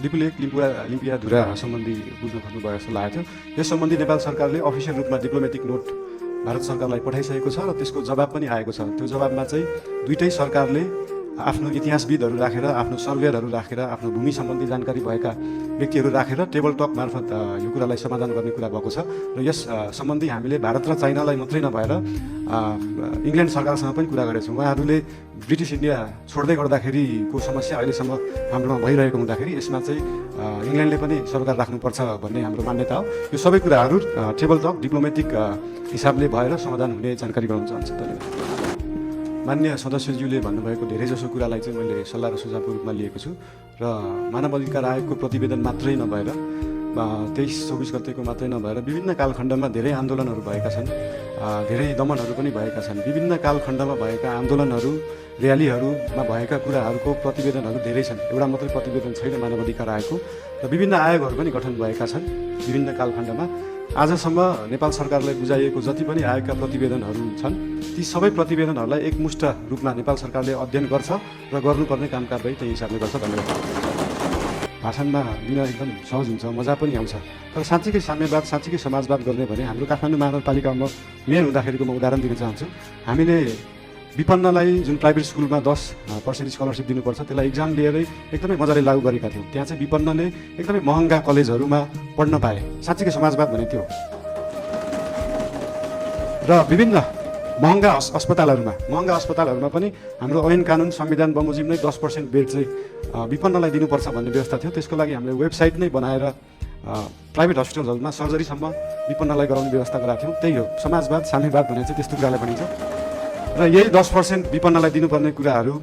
लिपुलेक लिम्पियाधुरा सम्बन्धी बुझ्न खोज्नुभयो जस्तो लागेको थियो। यस सम्बन्धी नेपाल सरकारले अफिसियल रूपमा डिप्लोमेटिक नोट भारत सरकारलाई पठाइसकेको छ र त्यसको जवाब पनि आएको छ। त्यो जवाबमा चाहिँ दुईटै सरकारले आफ्नो इतिहासविदहरू राखेर, आफ्नो सर्वेयरहरू राखेर, आफ्नो भूमि सम्बन्धी जानकारी भएका व्यक्तिहरू राखेर टेबल टक मार्फत यो कुरालाई समाधान गर्ने कुरा भएको छ। र यस सम्बन्धी हामीले भारत र चाइनालाई मात्रै नभएर इङ्ल्यान्ड सरकारसँग पनि कुरा गरेछौँ। उहाँहरूले ब्रिटिस इन्डिया छोड्दै गर्दाखेरिको समस्या अहिलेसम्म हाम्रोमा भइरहेको हुँदाखेरि यसमा चाहिँ इङ्ल्यान्डले पनि सरकार राख्नुपर्छ भन्ने हाम्रो मान्यता हो। यो सबै कुराहरू टेबल टक डिप्लोमेटिक हिसाबले भएर समाधान हुने जानकारी गराउन चाहन्छु। धन्यवाद। मान्य सदस्यज्यूले भन्नुभएको धेरैजसो कुरालाई चाहिँ मैले सल्लाह र सुझावको रूपमा लिएको छु र मानव अधिकार आयोगको प्रतिवेदन मात्रै नभएर 23-24 गतेको मात्रै नभएर विभिन्न कालखण्डमा धेरै आन्दोलनहरू भएका छन्, धेरै दमनहरू पनि भएका छन्। विभिन्न कालखण्डमा भएका आन्दोलनहरू, र्यालीहरूमा भएका कुराहरूको प्रतिवेदनहरू धेरै छन्। एउटा मात्रै प्रतिवेदन छैन मानव अधिकार आयोगको र विभिन्न आयोगहरू पनि गठन भएका छन् विभिन्न कालखण्डमा। आजसम्म नेपाल सरकारलाई बुझाइएको जति पनि आयोगका प्रतिवेदनहरू छन् ती सबै प्रतिवेदनहरूलाई एकमुष्ट रूपमा नेपाल सरकारले अध्ययन गर्छ र गर्नुपर्ने काम कारबाही त्यही हिसाबले गर्छ। धन्यवाद। भाषणमा दिन एकदम सहज हुन्छ, मजा पनि आउँछ। तर साँच्चीकै साम्यवाद, साँच्चीकै समाजवाद गर्ने भने हाम्रो काठमाडौँ महानगरपालिकामा मेयर हुँदाखेरिको म उदाहरण दिन चाहन्छु। हामीले विपन्नलाई जुन प्राइभेट स्कुलमा 10% स्कलरसिप दिनुपर्छ त्यसलाई इक्जाम लिएरै एकदमै मजाले लागू गरेका थियौँ। त्यहाँ चाहिँ विपन्नले एकदमै महँगा कलेजहरूमा पढ्न पाए। साँच्चीकै समाजवाद भने त्यो। र विभिन्न महँगा अस्पतालहरूमा पनि हाम्रो ऐन कानुन संविधान बमोजिम नै 10% बेड चाहिँ विपन्नलाई दिनुपर्छ भन्ने व्यवस्था थियो। त्यसको लागि हामीले वेबसाइट नै बनाएर प्राइभेट हस्पिटलहरूमा सर्जरीसम्म विपन्नलाई गराउने व्यवस्था गरेका थियौँ। त्यही हो समाजवाद, साम्यवाद भने चाहिँ त्यस्तो कुरालाई भनिन्छ। र यही 10% विपन्नलाई दिनुपर्ने कुराहरू,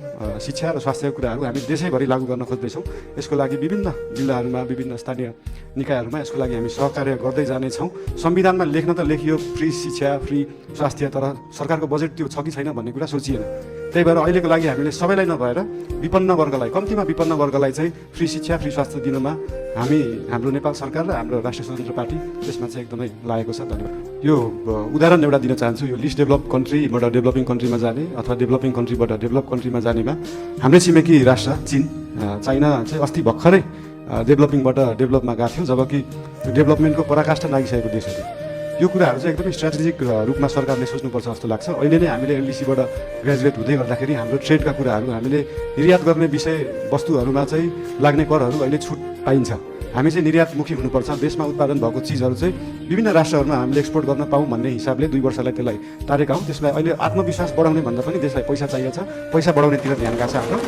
शिक्षा र स्वास्थ्यका कुराहरू हामी देशैभरि लागू गर्न खोज्दैछौँ। यसको लागि विभिन्न जिल्लाहरूमा, विभिन्न स्थानीय निकायहरूमा यसको लागि हामी सहकार्य गर्दै जानेछौँ। संविधानमा लेख्न त लेखियो फ्री शिक्षा, फ्री स्वास्थ्य, तर सरकारको बजेट त्यो छ कि छैन भन्ने कुरा सोचिएन। त्यही भएर अहिलेको लागि हामीले सबैलाई नभएर विपन्न वर्गलाई, कम्तीमा विपन्न वर्गलाई चाहिँ फ्री शिक्षा, फ्री स्वास्थ्य दिनमा हाम्रो नेपाल सरकार र हाम्रो राष्ट्रिय स्वतन्त्र पार्टी त्यसमा चाहिँ एकदमै लागेको छ। धन्यवाद। यो उदाहरण एउटा दिन चाहन्छु। यो लिस्ट डेभलप कन्ट्रीबाट डेभलपिङ कन्ट्रीमा जाने अथवा डेभलपिङ कन्ट्रीबाट डेभलप कन्ट्रीमा जानेमा हाम्रै छिमेकी राष्ट्र चाइना चाहिँ अस्ति भर्खरै डेभलपिङबाट डेभलपमा गएको थियो, जबकि डेभलपमेन्टको पराकाष्ठा नागिसकेको देशहरू। यो कुराहरू चाहिँ एकदमै स्ट्राटेजिक रूपमा सरकारले सोच्नुपर्छ जस्तो लाग्छ। अहिले नै हामीले एलडिसीबाट ग्रेजुएट हुँदै गर्दाखेरि हाम्रो ट्रेडका कुराहरू, हामीले निर्यात गर्ने विषय वस्तुहरूमा चाहिँ लाग्ने करहरू अहिले छुट पाइन्छ। हामी चाहिँ निर्यातमुखी हुनुपर्छ। देशमा उत्पादन भएको चिजहरू चाहिँ विभिन्न राष्ट्रहरूमा हामीले एक्सपोर्ट गर्न पाऊँ भन्ने हिसाबले 2 वर्षलाई त्यसलाई टारेका हौँ। त्यसलाई अहिले आत्मविश्वास बढाउने भन्दा पनि देशलाई पैसा चाहिएको छ, पैसा बढाउनेतिर ध्यान गएको छ हाम्रो।